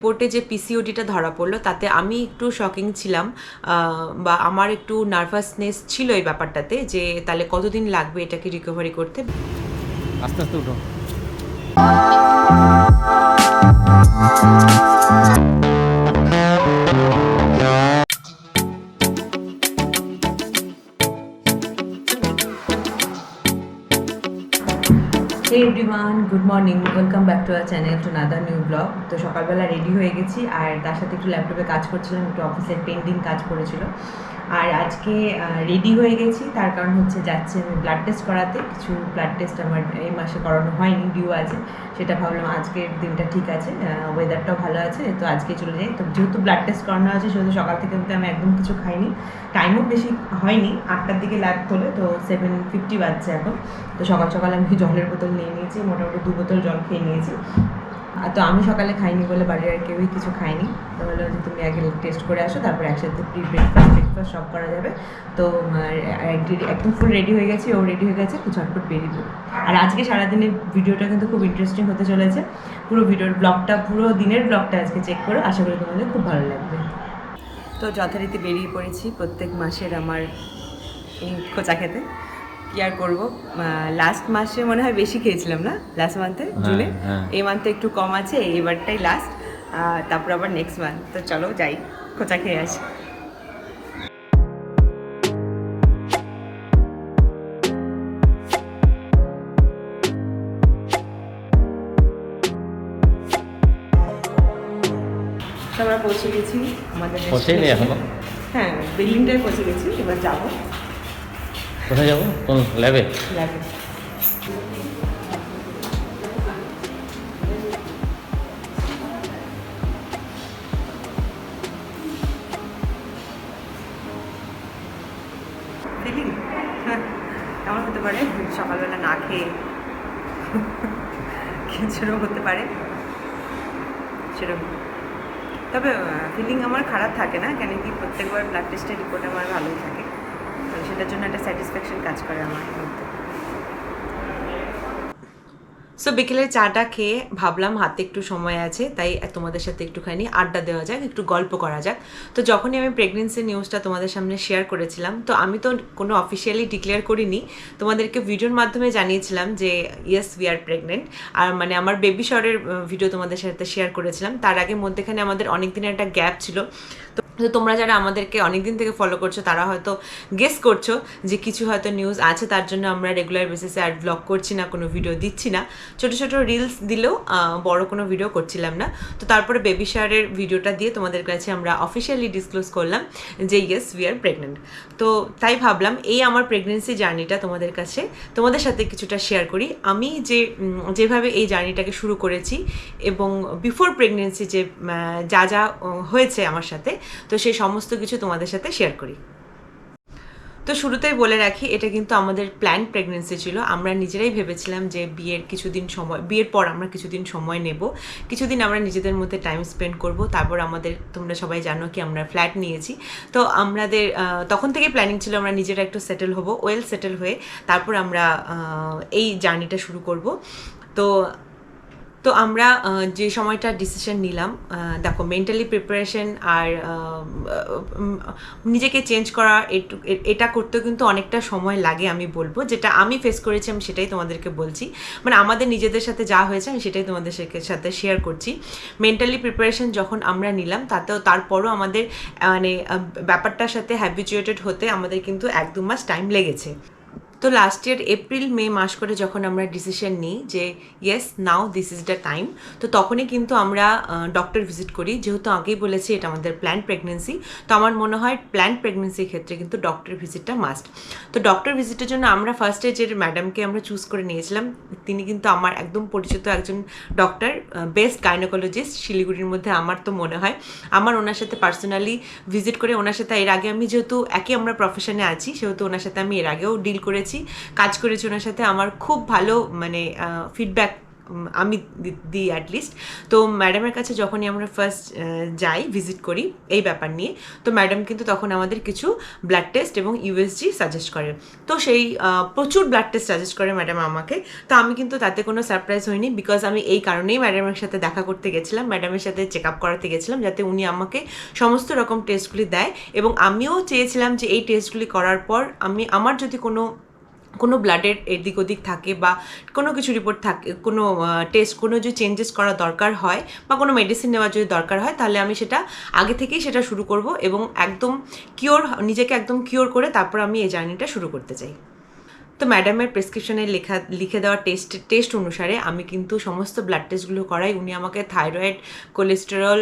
রিপোর্টে যে পিসিওডিটা ধরা পড়লো তাতে আমি একটু শকিং ছিলাম, বা আমার একটু নার্ভাসনেস ছিল এই ব্যাপারটাতে, যে তাহলে কতদিন লাগবে এটাকে রিকভারি করতে। আস্তে আস্তে উঠো। Hey everyone, good morning, welcome back to our channel to another new blog. তো সকালবেলা রেডি হয়ে গেছি, আর তার সাথে একটু ল্যাপটপে কাজ করছিলাম, একটু অফিসের পেন্ডিং কাজ পড়েছিল। আর আজকে রেডি হয়ে গেছি, তার কারণ হচ্ছে যাচ্ছে আমি ব্লাড টেস্ট করাতে। কিছু ব্লাড টেস্ট আমার এই মাসে করানো হয়নি, ডিউ আছে, সেটা ভাবলাম আজকের দিনটা ঠিক আছে, ওয়েদারটাও ভালো আছে, তো আজকে চলে যাই। তো যেহেতু ব্লাড টেস্ট করানো আছে সেহেতু সকাল থেকে কিন্তু আমি একদম কিছু খাইনি, টাইমও বেশি হয়নি, 8টার দিকে ল্যাব খোলে, তো 7:50 বাজছে এখন। তো সকাল সকাল আমি জলের বোতল নিয়ে নিয়েছি, মোটামুটি 2 বোতল জল খেয়ে নিয়েছি। তো আমি সকালে খাইনি বলে বাড়ির আর কেউই কিছু খায়নি। তো হলো যে তুমি আগে টেস্ট করে আসো, তারপরে একসাথে প্রি ব্রেকফাস্ট সব করা যাবে। তো একদম ফুল রেডি হয়ে গেছি, ও রেডি হয়ে গেছে, তো ঝটপট বেরিয়ে পড়ি। আর আজকে সারাদিনের ভিডিওটা কিন্তু খুব ইন্টারেস্টিং হতে চলেছে। পুরো ভিডিওর ব্লগটা, পুরো দিনের ব্লগটা আজকে চেক করো, আশা করি তোমাদের খুব ভালো লাগবে। তো যথারীতি বেরিয়ে পড়েছি প্রত্যেক মাসের আমার এই খোঁচা খেতে। কি আর করবো, লাস্ট মাসে মনে হয় বেশি খেয়েছিলাম না, লাস্ট মান্থে জুনে। এই মান্থে একটু কম আছে, এবারটাই লাস্ট, তারপর আবার নেক্সট মান্থ। তো চলো যাই, খোঁচা খেয়ে আসি। আমরা পৌঁছে গেছি আমাদের পৌঁছেইনি এখনো? হ্যাঁ, বিল্ডিংটায় পৌঁছে গেছি, এবার যাবো। কোথায় যাবো? কোন ল্যাবে? ল্যাবে। ফিলিং কেমন হতে পারে সকালবেলা না খেয়ে? কিছুরও হতে পারে সেরকম। তবে ফিলিং আমার খারাপ থাকে না, কেন কি প্রত্যেকবার ব্লাড টেস্টের রিপোর্ট আমার ভালোই থাকে, সেটার জন্য একটা স্যাটিসফ্যাকশন কাজ করে আমার মধ্যে। সো বিকেলের চাটা খেয়ে ভাবলাম হাতে একটু সময় আছে, তাই তোমাদের সাথে একটুখানি আড্ডা দেওয়া যাক, একটু গল্প করা যাক। তো যখনই আমি প্রেগনেন্সি নিউজটা তোমাদের সামনে শেয়ার করেছিলাম, তো আমি তো কোনো অফিসিয়ালি ডিক্লেয়ার করিনি, তোমাদেরকে ভিডিওর মাধ্যমে জানিয়েছিলাম যে ইয়েস উই আর প্রেগনেন্ট। আর মানে আমার বেবি শরের ভিডিও তোমাদের সাথে শেয়ার করেছিলাম, তার আগে মধ্যেখানে আমাদের অনেক দিনের একটা গ্যাপ ছিল। তো তোমরা যারা আমাদেরকে অনেক দিন থেকে ফলো করছো তারা হয়তো গেস করছো যে কিছু হয়তো নিউজ আছে, তার জন্য আমরা রেগুলার বেসিসে আর ব্লগ করছি না, কোনো ভিডিও দিচ্ছি না, ছোটো ছোটো রিলস দিলেও বড় কোনো ভিডিও করছিলাম না। তো তারপরে বেবি শাওয়ারের ভিডিওটা দিয়ে তোমাদের কাছে আমরা অফিসিয়ালি ডিসক্লোজ করলাম যে ইয়েস উই আর প্রেগনেন্ট। তো তাই ভাবলাম এই আমার প্রেগনেন্সি জার্নিটা তোমাদের কাছে, তোমাদের সাথে কিছুটা শেয়ার করি। আমি যেভাবে এই জার্নিটাকে শুরু করেছি এবং বিফোর প্রেগনেন্সি যে যা যা হয়েছে আমার সাথে, তো সেই সমস্ত কিছু তোমাদের সাথে শেয়ার করি। তো শুরুতেই বলে রাখি, এটা কিন্তু আমাদের প্ল্যান প্রেগনেন্সি ছিল। আমরা নিজেরাই ভেবেছিলাম যে বিয়ের পর আমরা কিছুদিন সময় নেব, কিছুদিন আমরা নিজেদের মধ্যে টাইম স্পেন্ড করব, তারপর তোমরা সবাই জানো কি আমরা ফ্ল্যাট নিয়েছি। তো আমাদের তখন থেকে প্ল্যানিং ছিল আমরা নিজেরা একটু সেটেল হব, ওয়েল সেটেল হয়ে তারপর আমরা এই জার্নিটা শুরু করব। তো আমরা যে সময়টা ডিসিশন নিলাম, দেখো মেন্টালি প্রিপারেশন আর নিজেকে চেঞ্জ করা, এটা করতেও কিন্তু অনেকটা সময় লাগে। আমি বলবো যেটা আমি ফেস করেছি আমি সেটাই তোমাদেরকে বলছি, মানে আমাদের নিজেদের সাথে যা হয়েছে আমি সেটাই তোমাদের সাথে শেয়ার করছি। মেন্টালি প্রিপারেশন যখন আমরা নিলাম তারপরও আমাদের মানে ব্যাপারটার সাথে হ্যাবিচুয়েটেড হতে আমাদের কিন্তু 1-2 মাস টাইম লেগেছে। তো লাস্ট ইয়ার এপ্রিল মে মাস করে যখন আমরা ডিসিশন নিই যে yes now this is the time, তো তখনই কিন্তু আমরা ডক্টর ভিজিট করি। যেহেতু আগেই বলেছি এটা আমাদের প্ল্যান প্রেগনেন্সি, তো আমার মনে হয় প্ল্যান প্রেগনেন্সির ক্ষেত্রে কিন্তু ডক্টর ভিজিটটা মাস্ট। তো ডক্টর ভিজিটের জন্য আমরা ফার্স্টে যে ম্যাডামকে আমরা চুজ করে নিয়েছিলাম, তিনি কিন্তু আমার একদম পরিচিত একজন ডক্টর, বেস্ট গাইনোকোলজিস্ট শিলিগুড়ির মধ্যে। আমার তো মনে হয় আমার ওনার সাথে পার্সোনালি ভিজিট করে, ওনার সাথে এর আগে আমি যেহেতু একই আমরা প্রফেশনে আছি সেহেতু ওনার সাথে আমি এর আগেও ডিল করেছি, কাজ করেছি ওনার সাথে। আমার খুব ভালো মানে ফিডব্যাক আমি দিই অ্যাটলিস্ট। তো ম্যাডামের কাছে যখনই আমরা ফার্স্ট যাই ভিজিট করি এই ব্যাপার নিয়ে, তো ম্যাডাম কিন্তু তখন আমাদের কিছু ব্লাড টেস্ট এবং ইউএসজি সাজেস্ট করে। তো সেই প্রচুর ব্লাড টেস্ট সাজেস্ট করে ম্যাডাম আমাকে। তো আমি কিন্তু তাতে কোনো সারপ্রাইজ হইনি, বিকজ আমি এই কারণেই ম্যাডামের সাথে দেখা করতে গেছিলাম, ম্যাডামের সাথে চেক আপ করাতে গেছিলাম, যাতে উনি আমাকে সমস্ত রকম টেস্টগুলি দেয়। এবং আমিও চেয়েছিলাম যে এই টেস্টগুলি করার পর আমার যদি কোনো ব্লাডের এদিক ওদিক থাকে বা কোনো কিছু রিপোর্ট থাকে, কোনো টেস্ট, কোনো যদি চেঞ্জেস করা দরকার হয় বা কোনো মেডিসিন নেওয়া যদি দরকার হয়, তাহলে আমি সেটা আগে থেকেই সেটা শুরু করব এবং একদম নিজেকে একদম কিওর করে তারপর আমি এই জার্নিটা শুরু করতে চাই। তো ম্যাডামের প্রেসক্রিপশনে লিখে দেওয়া টেস্ট অনুসারে আমি কিন্তু সমস্ত ব্লাড টেস্টগুলো করাই। উনি আমাকে থাইরয়েড, কোলেস্টেরল,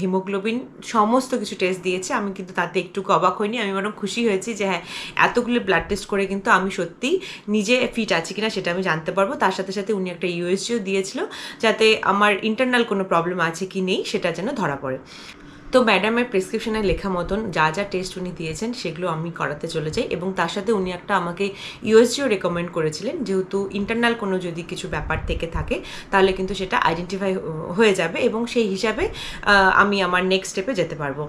হিমোগ্লোবিন সমস্ত কিছু টেস্ট দিয়েছে। আমি কিন্তু তাতে একটু অবাক হইনি, আমি বরং খুশি হয়েছি যে হ্যাঁ, এতগুলো ব্লাড টেস্ট করে কিন্তু আমি সত্যি নিজে ফিট আছি কিনা সেটা আমি জানতে পারবো। তার সাথে সাথে উনি একটা ইউএসজিও দিয়েছিল, যাতে আমার ইন্টারনাল কোনো প্রবলেম আছে কি নেই সেটা যেন ধরা পড়ে। তো ম্যাডামের প্রেসক্রিপশনে লেখা মতন যা যা টেস্ট উনি দিয়েছেন সেগুলো আমি করাতে চলে যাই। এবং তার সাথে উনি একটা আমাকে ইউএসজিও রেকমেন্ড করেছিলেন, যেহেতু ইন্টারনাল কোনো যদি কিছু ব্যাপার থেকে থাকে তাহলে কিন্তু সেটা আইডেন্টিফাই হয়ে যাবে এবং সেই হিসাবে আমি আমার নেক্সট স্টেপে যেতে পারবো।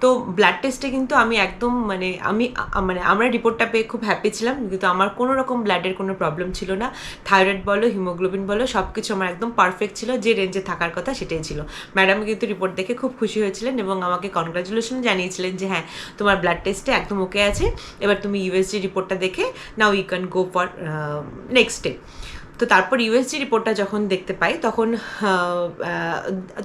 তো ব্লাড টেস্টে কিন্তু আমি একদম আমরা রিপোর্টটা পেয়ে খুব হ্যাপি ছিলাম, কিন্তু আমার কোনো রকম ব্লাডের কোনো প্রবলেম ছিল না। থাইরয়েড বলো, হিমোগ্লোবিন বলো, সব কিছু আমার একদম পারফেক্ট ছিল, যে রেঞ্জে থাকার কথা সেটাই ছিল। ম্যাডাম কিন্তু রিপোর্ট দেখে খুব খুশি হয়েছিলেন এবং আমাকে কনগ্রাচুলেশন জানিয়েছিলেন যে হ্যাঁ, তোমার ব্লাড টেস্টে একদম ওকে আছে, এবার তুমি ইউএসজি রিপোর্টটা দেখে নাও you can go for next step. তো তারপর ইউএসজি রিপোর্টটা যখন দেখতে পাই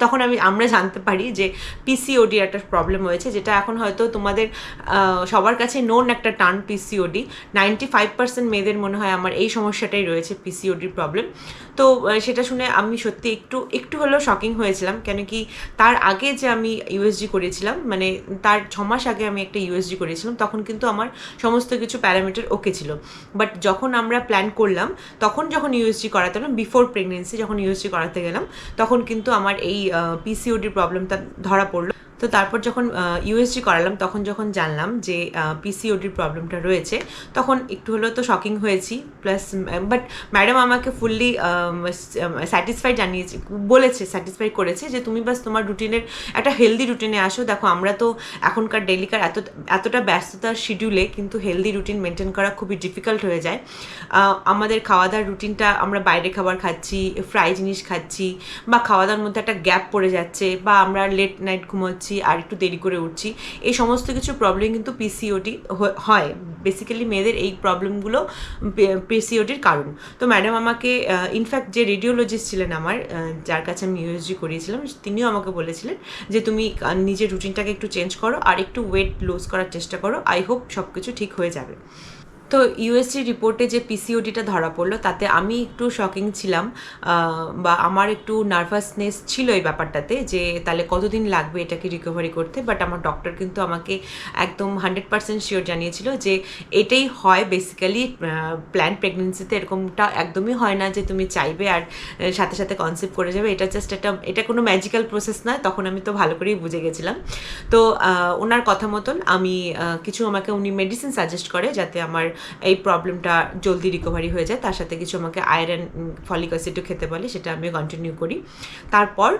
তখন আমরা জানতে পারি যে পিসিওডির একটা প্রবলেম হয়েছে, যেটা এখন হয়তো তোমাদের সবার কাছে নোন একটা টার্ম পিসিওডি। 95% মেয়েদের মনে হয় আমার এই সমস্যাটাই রয়েছে, পিসিওডির প্রবলেম। তো সেটা শুনে আমি সত্যি একটু হলেও শকিং হয়েছিলাম, কেন কি তার আগে যে আমি ইউএসজি করেছিলাম, মানে তার 6 মাস আগে আমি একটা ইউএসজি করেছিলাম, তখন কিন্তু আমার সমস্ত কিছু প্যারামিটার ওকে ছিল। বাট যখন আমরা প্ল্যান করলাম, তখন যখন ইউএসজি করাতে গেলাম, বিফোর প্রেগনেন্সি যখন ইউএসজি করাতে গেলাম, তখন কিন্তু আমার এই পিসিওডির প্রবলেমটা ধরা পড়লো। তো তারপর যখন ইউএসজি করালাম, তখন যখন জানলাম যে পিসিওডির প্রবলেমটা রয়েছে, তখন একটু হলেও তো শকিং হয়েছি। প্লাস বাট ম্যাডাম আমাকে ফুললি স্যাটিসফাই করেছে যে তুমি বাস তোমার রুটিনের একটা হেলদি রুটিনে আসো। দেখো, আমরা তো এখনকার ডেলিকার এতটা ব্যস্ততার শিডিউলে কিন্তু হেলদি রুটিন মেনটেন করা খুবই ডিফিকাল্ট হয়ে যায়। আমাদের খাওয়া দাওয়ার রুটিনটা, আমরা বাইরে খাবার খাচ্ছি, ফ্রাই জিনিস খাচ্ছি, বা খাওয়া দাওয়ার মধ্যে একটা গ্যাপ পড়ে যাচ্ছে, বা আমরা লেট নাইট ঘুমোচ্ছি আর একটু দেরি করে উঠছি, এই সমস্ত কিছু প্রবলেম কিন্তু পিসিওডি হয়। বেসিক্যালি মেয়েদের এই প্রবলেমগুলো পিসিওডির কারণ। তো ম্যাডাম আমাকে ইনফ্যাক্ট যে রেডিওলজিস্ট ছিলেন আমার, যার কাছে আমি ইউএসজি করিয়েছিলাম, তিনিও আমাকে বলেছিলেন যে তুমি নিজের রুটিনটাকে একটু চেঞ্জ করো আর একটু ওয়েট লুজ করার চেষ্টা করো, আই হোপ সব কিছু ঠিক হয়ে যাবে। তো ইউএসজি রিপোর্টে যে পিসিওডিটা ধরা পড়লো, তাতে আমি একটু শকিং ছিলাম, বা আমার একটু নার্ভাসনেস ছিল এই ব্যাপারটাতে, যে তাহলে কতদিন লাগবে এটাকে রিকভারি করতে। বাট আমার ডক্টর কিন্তু আমাকে একদম 100% শিওর জানিয়েছিল যে এটাই হয় বেসিক্যালি প্ল্যান প্রেগনেন্সিতে। এরকমটা একদমই হয় না যে তুমি চাইবে আর সাথে সাথে কনসেপ্ট করে যাবে, এটা জাস্ট এটা কোনো ম্যাজিক্যাল প্রসেস নয়। তখন আমি তো ভালো করেই বুঝে গেছিলাম। তো ওনার কথা মতন আমাকে উনি মেডিসিন সাজেস্ট করে, যাতে আমার এই প্রবলেমটা জলদি রিকভারি হয়ে যায়। তার সাথে কিছু আমাকে আয়রন, ফলিক অ্যাসিডও খেতে বলে, সেটা আমি কন্টিনিউ করি। তারপর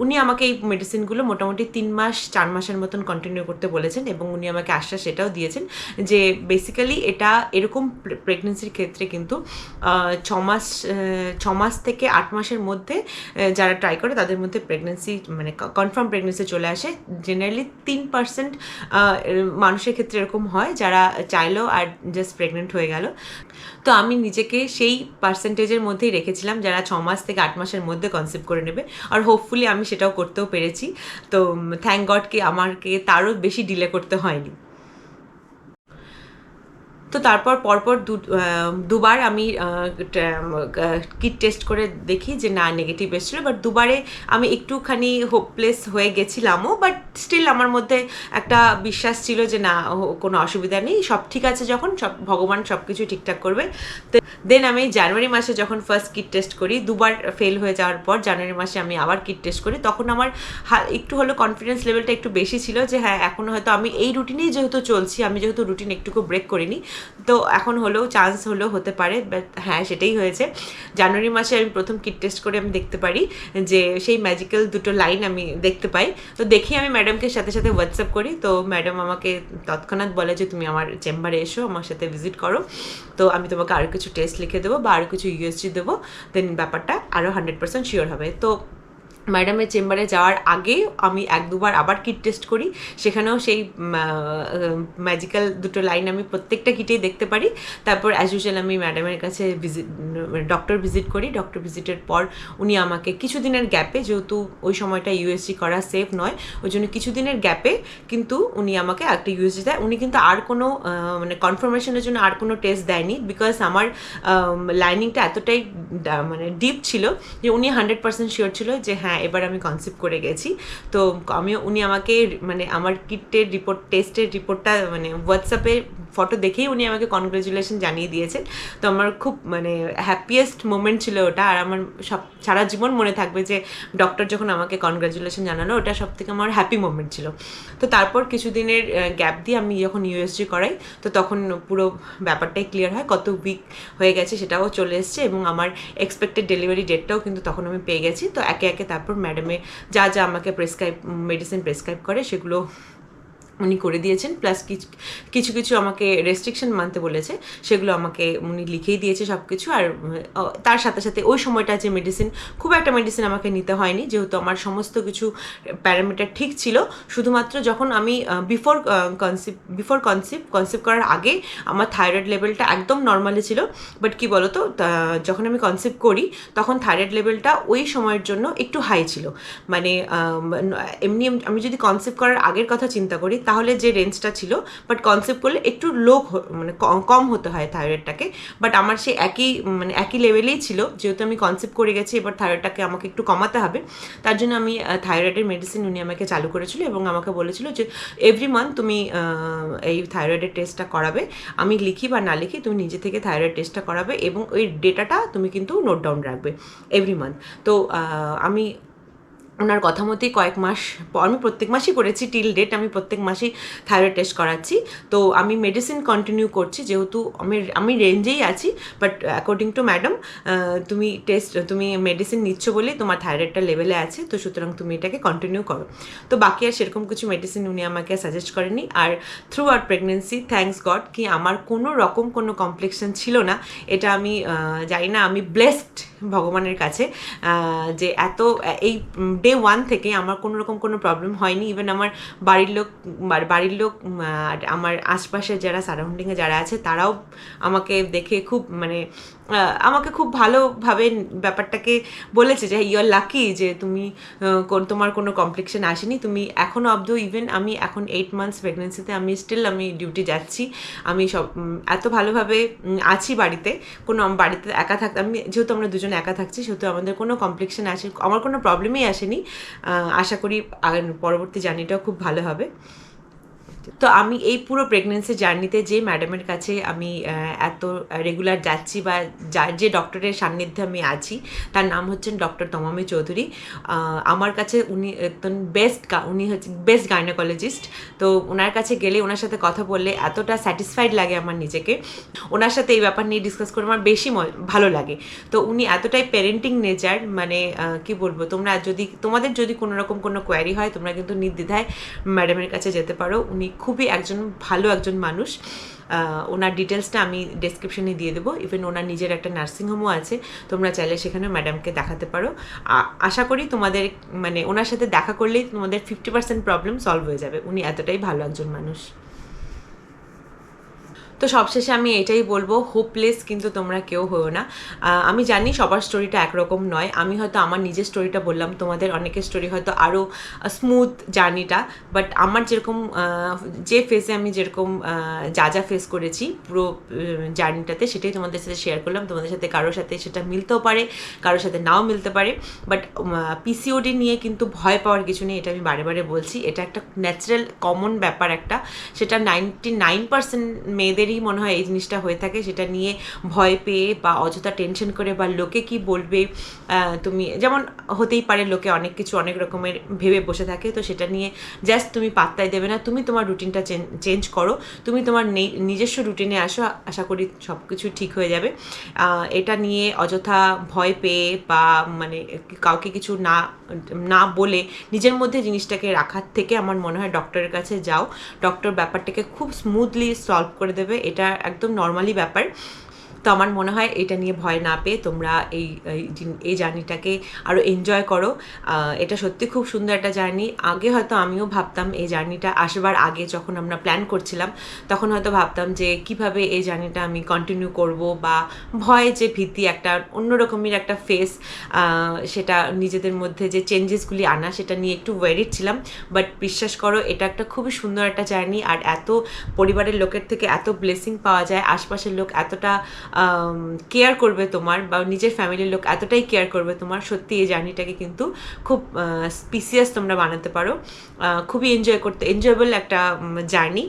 উনি আমাকে এই মেডিসিনগুলো মোটামুটি 3-4 মাসের মতন কন্টিনিউ করতে বলেছেন, এবং উনি আমাকে আশ্বাস সেটাও দিয়েছেন যে বেসিক্যালি এটা এরকম প্রেগনেন্সির ক্ষেত্রে কিন্তু 6 মাস থেকে 8 মাসের মধ্যে যারা ট্রাই করে তাদের মধ্যে প্রেগনেন্সি, মানে কনফার্ম প্রেগনেন্সি চলে আসে। জেনারেলি 3% মানুষের ক্ষেত্রে এরকম হয় যারা চাইলেও আর জাস্ট প্রেগনেন্ট হয়ে গেল। তো আমি নিজেকে সেই পার্সেন্টেজের মধ্যেই রেখেছিলাম যারা 6 মাস থেকে 8 মাসের মধ্যে কনসেপ্ট করে নেবে, আর হোপফুলি আমি সেটাও করতেও পেরেছি। তো থ্যাংক গডকে আমাকে তারও বেশি ডিলে করতে হয়নি। তো তারপর পরপর দুবার আমি কিট টেস্ট করে দেখি যে না, নেগেটিভ এসেছিলো। বাট দুবারে আমি একটুখানি হোপলেস হয়ে গেছিলামও, বাট স্টিল আমার মধ্যে একটা বিশ্বাস ছিল যে না, কোনো অসুবিধা নেই, সব ঠিক আছে, যখন ভগবান সব কিছু ঠিকঠাক করবে। তো দেন আমি জানুয়ারি মাসে যখন ফার্স্ট কিট টেস্ট করি, দুবার ফেল হয়ে যাওয়ার পর জানুয়ারি মাসে আমি আবার কিট টেস্ট করি, তখন আমার একটু হলো কনফিডেন্স লেভেলটা একটু বেশি ছিল যে হ্যাঁ, এখন হয়তো আমি এই রুটিনেই যেহেতু চলছি, আমি যেহেতু রুটিন একটুকু ব্রেক করিনি, তো এখন হলেও চান্স হলেও হতে পারে, বাট হ্যাঁ সেটাই হয়েছে। জানুয়ারি মাসে আমি প্রথম কিট টেস্ট করে আমি দেখতে পারি যে সেই ম্যাজিক্যাল দুটো লাইন আমি দেখতে পাই। তো দেখি আমি ম্যাডামকে সাথে সাথে হোয়াটসঅ্যাপ করি, তো ম্যাডাম আমাকে তৎক্ষণাৎ বলে যে তুমি আমার চেম্বারে এসো, আমার সাথে ভিজিট করো, তো আমি তোমাকে আরও কিছু টেস্ট লিখে দেবো বা আরও কিছু ইউএসজি দেবো, দেন ব্যাপারটা আরও 100% শিওর হবে। তো ম্যাডামের চেম্বারে যাওয়ার আগে আমি 1-2বার আবার কিট টেস্ট করি, সেখানেও সেই ম্যাজিক্যাল দুটো লাইন আমি প্রত্যেকটা কিটেই দেখতে পারি। তারপর অ্যাজ ইউজুয়াল আমি ম্যাডামের কাছে ডক্টর ভিজিট করি। ডক্টর ভিজিটের পর উনি আমাকে কিছুদিনের গ্যাপে, যেহেতু ওই সময়টা ইউএসজি করা সেফ নয়, ওই জন্য কিছুদিনের গ্যাপে কিন্তু উনি আমাকে একটা ইউএসজি দেয়। উনি কিন্তু আর কোনো মানে কনফার্মেশনের জন্য আর কোনো টেস্ট দেয়নি, বিকজ আমার লাইনিংটা এতটাই মানে ডিপ ছিল যে উনি 100% শিওর ছিল যে হ্যাঁ এবার আমি কনসেপ্ট করে গেছি। তো উনি আমাকে মানে আমার কিটের রিপোর্ট, টেস্টের রিপোর্টটা মানে হোয়াটসঅ্যাপে ফটো দেখেই উনি আমাকে কনগ্রাচুলেশন জানিয়ে দিয়েছেন। তো আমার খুব মানে হ্যাপিয়েস্ট মোমেন্ট ছিল ওটা, আর আমার সব সারা জীবন মনে থাকবে যে ডক্টর যখন আমাকে কনগ্রাচুলেশন জানালো, ওটা সব থেকে আমার হ্যাপি মোমেন্ট ছিল। তো তারপর কিছুদিনের গ্যাপ দিয়ে আমি যখন ইউএসজি করাই, তো তখন পুরো ব্যাপারটাই ক্লিয়ার হয়, কত উইক হয়ে গেছে সেটাও চলে এসছে, এবং আমার এক্সপেক্টেড ডেলিভারি ডেটটাও কিন্তু তখন আমি পেয়ে গেছি। তো একে একে তারপর ম্যাডামে যা যা আমাকে মেডিসিন প্রেসক্রাইব করে সেগুলো উনি করে দিয়েছেন, প্লাস কিছু কিছু আমাকে রেস্ট্রিকশন মানতে বলেছে, সেগুলো আমাকে উনি লিখেই দিয়েছে সব কিছু। আর তার সাথে সাথে ওই সময়টা যে মেডিসিন, খুব একটা মেডিসিন আমাকে নিতে হয়নি, যেহেতু আমার সমস্ত কিছু প্যারামিটার ঠিক ছিল। শুধুমাত্র যখন আমি কনসিভ করার আগে আমার থাইরয়েড লেভেলটা একদম নর্মালি ছিল, বাট কি বলতো, যখন আমি কনসিভ করি তখন থাইরয়েড লেভেলটা ওই সময়ের জন্য একটু হাই ছিল। মানে এমনি আমি যদি কনসিভ করার আগের কথা চিন্তা করি তাহলে যে রেঞ্জটা ছিল, বাট কনসেপ্ট করলে একটু লো মানে কম হতে হয় থাইরয়েডটাকে, বাট আমার সে একই লেভেলেই ছিল। যেহেতু আমি কনসেপ্ট করে গেছি, এবার থাইরয়েডটাকে আমাকে একটু কমাতে হবে, তার জন্য আমি থাইরয়েডের মেডিসিন উনি আমাকে চালু করেছিল, এবং আমাকে বলেছিল যে এভরি মান্থ তুমি এই থাইরয়েডের টেস্টটা করাবে, আমি লিখি বা না লিখি তুমি নিজে থেকে থাইরয়েড টেস্টটা করাবে, এবং ওই ডেটাটা তুমি কিন্তু নোট ডাউন রাখবে এভরি মান্থ। তো আমি ওনার কথা মতোই কয়েক মাস পর, আমি প্রত্যেক মাসই করেছি টিল ডেট, আমি প্রত্যেক মাসেই থাইরয়েড টেস্ট করাচ্ছি। তো আমি মেডিসিন কন্টিনিউ করছি, যেহেতু আমি রেঞ্জেই আছি, বাট অ্যাকর্ডিং টু ম্যাডাম তুমি মেডিসিন নিচ্ছ বলে তোমার থাইরয়েডটা লেভেলে আছে, তো সুতরাং তুমি এটাকে কন্টিনিউ করো। তো বাকি আর সেরকম কিছু মেডিসিন উনি আমাকে সাজেস্ট করেনি। আর throughout pregnancy thanks God কি আমার কোনো রকম কোনো কমপ্লিকেশন ছিল না। এটা আমি জানি না, আমি ব্লেসড ভগবানের কাছে যে এত এই ডে 1 থেকে আমার কোনো রকম কোনো প্রবলেম হয়নি। ইভেন আমার বাড়ির লোক আমার আশপাশের যারা সারাউন্ডিংয়ে যারা আছে তারাও আমাকে দেখে খুব মানে আমাকে খুব ভালোভাবে ব্যাপারটাকে বলেছে যে ইউ আর লাকি যে তুমি তোমার কোনো কমপ্লিকেশন আসেনি, তুমি এখনও অবধি, ইভেন আমি এখন 8 মান্থস প্রেগনেন্সিতে আমি ডিউটি যাচ্ছি, আমি সব এত ভালোভাবে আছি বাড়িতে, বাড়িতে একা থাকতে, আমি যেহেতু আমরা দুজন একা থাকছি, সেহেতু আমাদের কোনো কমপ্লিকেশন আমার কোনো প্রবলেমই আসেনি। আশা করি পরবর্তী জার্নিটাও খুব ভালো হবে। তো আমি এই পুরো প্রেগনেন্সি জার্নিতে যে ম্যাডামের কাছে আমি এত রেগুলার যাচ্ছি বা যে ডক্টরের সান্নিধ্যে আমি আছি, তার নাম হচ্ছেন ডক্টর তমামি চৌধুরী। আমার কাছে উনি একদম উনি হচ্ছে বেস্ট গাইনোকোলজিস্ট। তো ওনার কাছে গেলে, ওনার সাথে কথা বললে এতটা স্যাটিসফাইড লাগে আমার নিজেকে, ওনার সাথে এই ব্যাপার নিয়ে ডিসকাস করে আমার বেশি ভালো লাগে। তো উনি এতটাই প্যারেন্টিং নেচার, মানে কি বলবো, তোমাদের যদি কোনো রকম কোনো কোয়ারি হয় তোমরা কিন্তু নির্দ্বিধায় ম্যাডামের কাছে যেতে পারো। উনি খুবই ভালো একজন মানুষ। ওনার ডিটেলসটা আমি ডেসক্রিপশনে দিয়ে দেবো। ইভেন ওনার নিজের একটা নার্সিংহোমও আছে, তোমরা চাইলে সেখানে ম্যাডামকে দেখাতে পারো। আশা করি তোমাদের মানে ওনার সাথে দেখা করলেই তোমাদের 50% প্রবলেম সলভ হয়ে যাবে। উনি এতটাই ভালো একজন মানুষ। তো সবশেষে আমি এটাই বলবো, হোপলেস কিন্তু তোমরা কেউ হও না। আমি জানি সবার স্টোরিটা একরকম নয়, আমি হয়তো আমার নিজের স্টোরিটা বললাম, তোমাদের অনেকের স্টোরি হয়তো আরও স্মুথ জার্নিটা, বাট আমার যেরকম যে ফেসে আমি যেরকম যা ফেস করেছি পুরো জার্নিটাতে, সেটাই তোমাদের সাথে শেয়ার করলাম। তোমাদের সাথে কারোর সাথে সেটা মিলতেও পারে, কারোর সাথে নাও মিলতে পারে, বাট পিসিওডি নিয়ে কিন্তু ভয় পাওয়ার কিছু নেই, এটা আমি বারে বারে বলছি। এটা একটা ন্যাচারাল কমন ব্যাপার একটা, সেটা 99% মেয়েদের মেয়েদেরই মনে হয় এই জিনিসটা হয়ে থাকে, সেটা নিয়ে ভয় পেয়ে বা অযথা টেনশন করে বা লোকে কি বলবে, তুমি যেমন হতেই পারে লোকে অনেক কিছু অনেক রকমের ভেবে বসে থাকে, তো সেটা নিয়ে জাস্ট তুমি পাত্তাই দেবে না, তুমি তোমার রুটিনটা চেঞ্জ করো, তুমি তোমার নিজস্ব রুটিনে আসো, আশা করি সব কিছু ঠিক হয়ে যাবে। এটা নিয়ে অযথা ভয় পেয়ে বা মানে কাউকে কিছু না না বলে নিজের মধ্যে জিনিসটাকে রাখার থেকে আমার মনে হয় ডক্টরের কাছে যাও, ডক্টর ব্যাপারটাকে খুব স্মুথলি সলভ করে দেবে, এটা একদম নর্মালি ব্যাপার। তো আমার মনে হয় এটা নিয়ে ভয় না পেয়ে তোমরা এই জার্নিটাকে আরও এনজয় করো। এটা সত্যি খুব সুন্দর একটা জার্নি। আগে হয়তো আমিও ভাবতাম এই জার্নিটা আসবার আগে যখন আমরা প্ল্যান করছিলাম তখন হয়তো ভাবতাম যে কিভাবে এই জার্নিটা আমি কন্টিনিউ করব, বা ভয় যে ভীতি একটা অন্যরকমের একটা ফেস, সেটা নিজেদের মধ্যে যে চেঞ্জেসগুলি আনা সেটা নিয়ে একটু ওয়ারিড ছিলাম। বাট বিশ্বাস করো এটা একটা খুবই সুন্দর একটা জার্নি, আর এত পরিবারের লোকের থেকে এত ব্লেসিং পাওয়া যায়, আশপাশের লোক এতটা কেয়ার করবে তোমার, বা নিজের ফ্যামিলির লোক এতটাই কেয়ার করবে তোমার, সত্যি এই জার্নিটাকে কিন্তু খুব স্পিসিয়াস তোমরা বানাতে পারো। খুবই এনজয়েবল একটা জার্নি।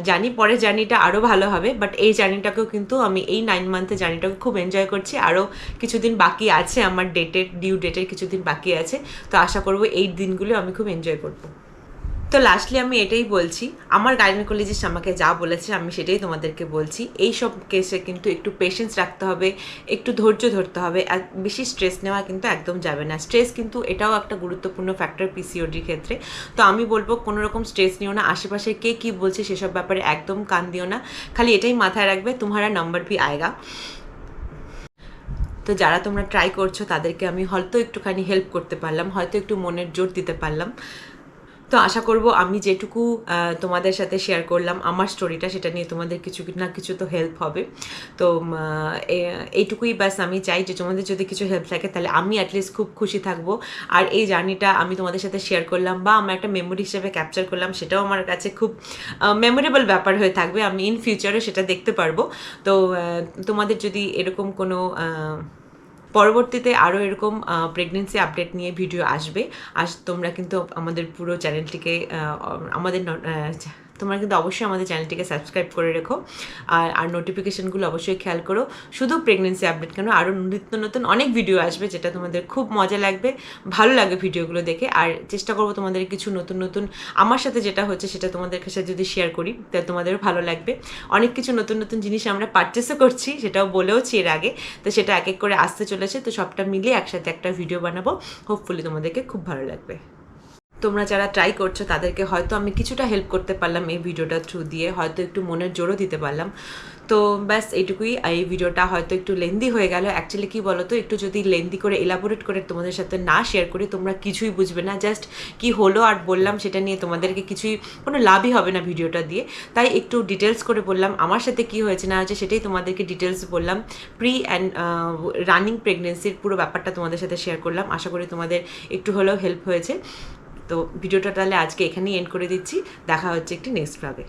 জানি পরের জার্নিটা আরও ভালো হবে, বাট এই জার্নিটাকেও কিন্তু আমি এই 9 মান্থের জার্নিটাকে খুব এনজয় করছি। আরও কিছুদিন বাকি আছে, আমার ডিউ ডেটের কিছুদিন বাকি আছে, তো আশা করবো এই দিনগুলো আমি খুব এনজয় করবো। তো লাস্টলি আমি এটাই বলছি, আমার গাইনোকোলজিস্ট আমাকে যা বলেছে আমি সেটাই তোমাদেরকে বলছি। এই সব কেসে কিন্তু একটু পেশেন্স রাখতে হবে, একটু ধৈর্য ধরতে হবে, আর বেশি স্ট্রেস নেওয়া কিন্তু একদম যাবে না। স্ট্রেস কিন্তু এটাও একটা গুরুত্বপূর্ণ ফ্যাক্টর পিসিওডির ক্ষেত্রে। তো আমি বলবো কোনো রকম স্ট্রেস নিও না, আশেপাশে কে কী বলছে সেসব ব্যাপারে একদম কান দিও না, খালি এটাই মাথায় রাখবে তোমারা নম্বর ভি আয়েগা। তো যারা তোমরা ট্রাই করছো তাদেরকে আমি হয়তো একটুখানি হেল্প করতে পারলাম, হয়তো একটু মনের জোর দিতে পারলাম। তো আশা করব আমি যেটুকু তোমাদের সাথে শেয়ার করলাম আমার স্টোরিটা, সেটা নিয়ে তোমাদের কিছু না কিছু তো হেল্প হবে। তো এইটুকুই ব্যাস আমি চাই যে তোমাদের যদি কিছু হেল্প থাকে তাহলে আমি অ্যাটলিস্ট খুব খুশি থাকবো। আর এই জার্নিটা আমি তোমাদের সাথে শেয়ার করলাম বা আমার একটা মেমোরি হিসেবে ক্যাপচার করলাম, সেটাও আমার কাছে খুব মেমোরেবল ব্যাপার হয়ে থাকবে, আমি ইন ফিউচারে সেটা দেখতে পারবো। তো তোমাদের যদি এরকম কোনো পরবর্তীতে আরও এরকম প্রেগনেন্সি আপডেট নিয়ে ভিডিও আসবে, তোমরা কিন্তু আমাদের পুরো চ্যানেলটিকে তোমরা কিন্তু অবশ্যই আমাদের চ্যানেলটিকে সাবস্ক্রাইব করে রেখো, আর নোটিফিকেশানগুলো অবশ্যই খেয়াল করো। শুধু প্রেগনেন্সি আপডেট কেন, আরও নিত্য নতুন অনেক ভিডিও আসবে যেটা তোমাদের খুব মজা লাগবে, ভালো লাগবে ভিডিওগুলো দেখে। আর চেষ্টা করবো তোমাদের কিছু নতুন নতুন আমার সাথে যেটা হচ্ছে সেটা তোমাদের কাছে যদি শেয়ার করি তাহলে তোমাদেরও ভালো লাগবে। অনেক কিছু নতুন নতুন জিনিস আমরা পারচেসও করছি, সেটাও বলেওছি এর আগে, তো সেটা এক এক করে আসতে চলেছে। তো সবটা মিলিয়ে একসাথে একটা ভিডিও বানাবো, হোপফুলি তোমাদেরকে খুব ভালো লাগবে। তোমরা যারা ট্রাই করছো তাদেরকে হয়তো আমি কিছুটা হেল্প করতে পারলাম এই ভিডিওটার থ্রু দিয়ে, হয়তো একটু মনের জোরও দিতে পারলাম। তো ব্যাস এইটুকুই। এই ভিডিওটা হয়তো একটু লেন্দি হয়ে গেল, অ্যাকচুয়ালি কী বলো তো, একটু যদি লেন্দি করে এলাবোরেট করে তোমাদের সাথে না শেয়ার করি তোমরা কিছুই বুঝবে না, জাস্ট কি হলো আর বললাম সেটা নিয়ে তোমাদেরকে কোনো লাভই হবে না ভিডিওটা দিয়ে। তাই একটু ডিটেলস করে বললাম আমার সাথে কি হয়েছে না হয়েছে, সেটাই তোমাদেরকে ডিটেলস বললাম। প্রি অ্যান্ড রানিং প্রেগনেন্সির পুরো ব্যাপারটা তোমাদের সাথে শেয়ার করলাম, আশা করি তোমাদের একটু হলেও হেল্প হয়েছে। তো ভিডিওটা তাহলে আজকে এখানেই এন্ড করে দিচ্ছি, দেখা হচ্ছে একটি নেক্সট ব্লগে।